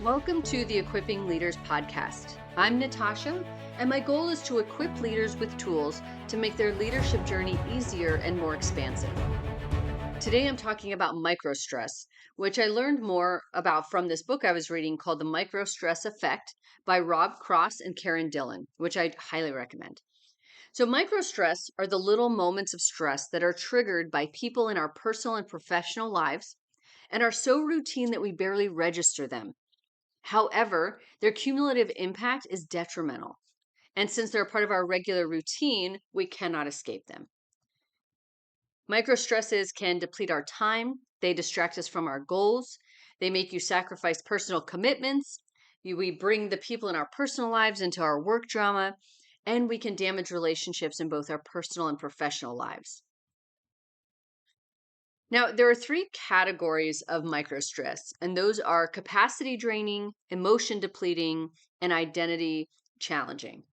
Welcome to the Equipping Leaders podcast. I'm Natasha, and my goal is to equip leaders with tools to make their leadership journey easier and more expansive. Today I'm talking about microstress, which I learned more about from this book I was reading called The Microstress Effect by Rob Cross and Karen Dillon, which I highly recommend. So microstress are the little moments of stress that are triggered by people in our personal and professional lives and are so routine that we barely register them. However, their cumulative impact is detrimental. And since they're a part of our regular routine, we cannot escape them. Microstresses can deplete our time, they distract us from our goals, they make you sacrifice personal commitments, we bring the people in our personal lives into our work drama, and we can damage relationships in both our personal and professional lives. Now, there are three categories of microstress, and those are capacity draining, emotion depleting, and identity challenging.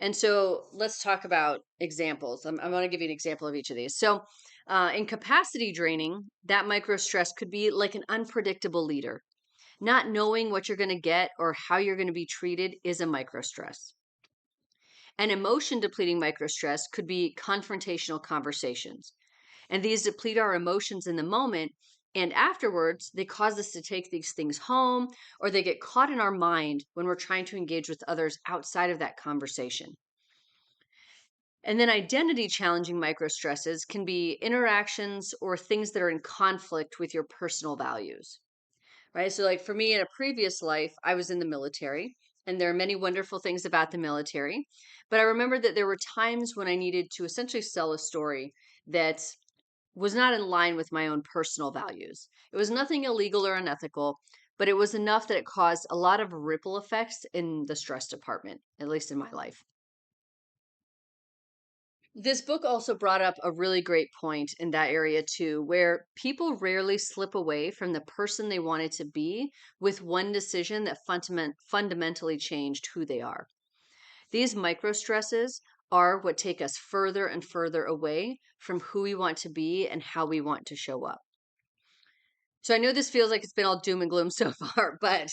And so let's talk about examples. I'm going to give you an example of each of these. So, in capacity draining, that microstress could be like an unpredictable leader. Not knowing what you're going to get or how you're going to be treated is a microstress. An emotion depleting microstress could be confrontational conversations. And these deplete our emotions in the moment. And afterwards, they cause us to take these things home, or they get caught in our mind when we're trying to engage with others outside of that conversation. And then identity challenging microstresses can be interactions or things that are in conflict with your personal values, right? So, like for me in a previous life, I was in the military, and there are many wonderful things about the military. But I remember that there were times when I needed to essentially sell a story that was not in line with my own personal values. It was nothing illegal or unethical, but it was enough that it caused a lot of ripple effects in the stress department, at least in my life. This book also brought up a really great point in that area too, where people rarely slip away from the person they wanted to be with one decision that fundamentally changed who they are. These microstresses are what take us further and further away from who we want to be and how we want to show up. So I know this feels like it's been all doom and gloom so far, but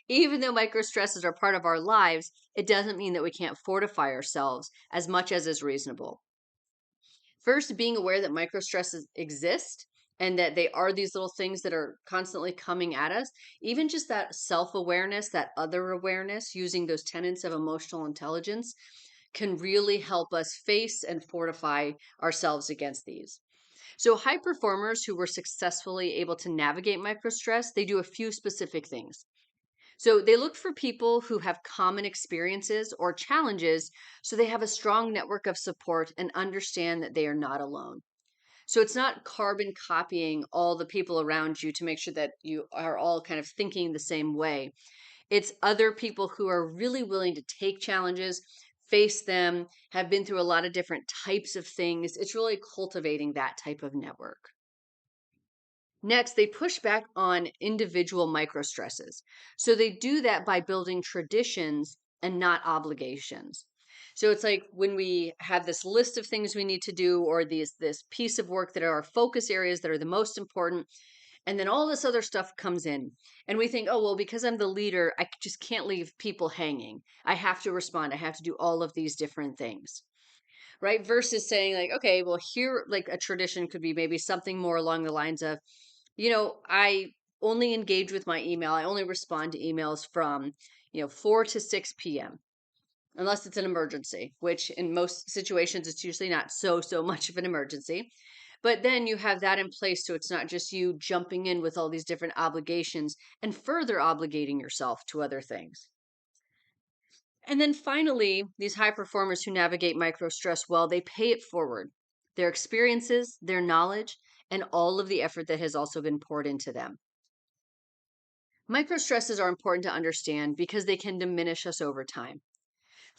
even though microstresses are part of our lives, it doesn't mean that we can't fortify ourselves as much as is reasonable. First, being aware that microstresses exist and that they are these little things that are constantly coming at us, even just that self-awareness, that other awareness, using those tenets of emotional intelligence can really help us face and fortify ourselves against these. So high performers who were successfully able to navigate microstress, they do a few specific things. So they look for people who have common experiences or challenges so they have a strong network of support and understand that they are not alone. So it's not carbon copying all the people around you to make sure that you are all kind of thinking the same way. It's other people who are really willing to take challenges, face them, have been through a lot of different types of things. It's really cultivating that type of network. Next, they push back on individual microstresses. So they do that by building traditions and not obligations. So it's like when we have this list of things we need to do or this piece of work that are our focus areas that are the most important, and then all this other stuff comes in. And we think, oh, well, because I'm the leader, I just can't leave people hanging. I have to respond. I have to do all of these different things. Right. Versus saying, like, okay, well, here, like a tradition could be maybe something more along the lines of, I only engage with my email. I only respond to emails from, 4 to 6 p.m. unless it's an emergency, which in most situations, it's usually not so much of an emergency. But then you have that in place. So it's not just you jumping in with all these different obligations and further obligating yourself to other things. And then finally, these high performers who navigate micro stress well, they pay it forward. Their experiences, their knowledge, and all of the effort that has also been poured into them. Micro stresses are important to understand because they can diminish us over time.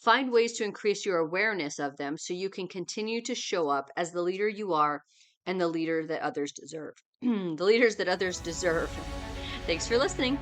Find ways to increase your awareness of them so you can continue to show up as the leader you are and the leader that others deserve. The leaders that others deserve. Thanks for listening.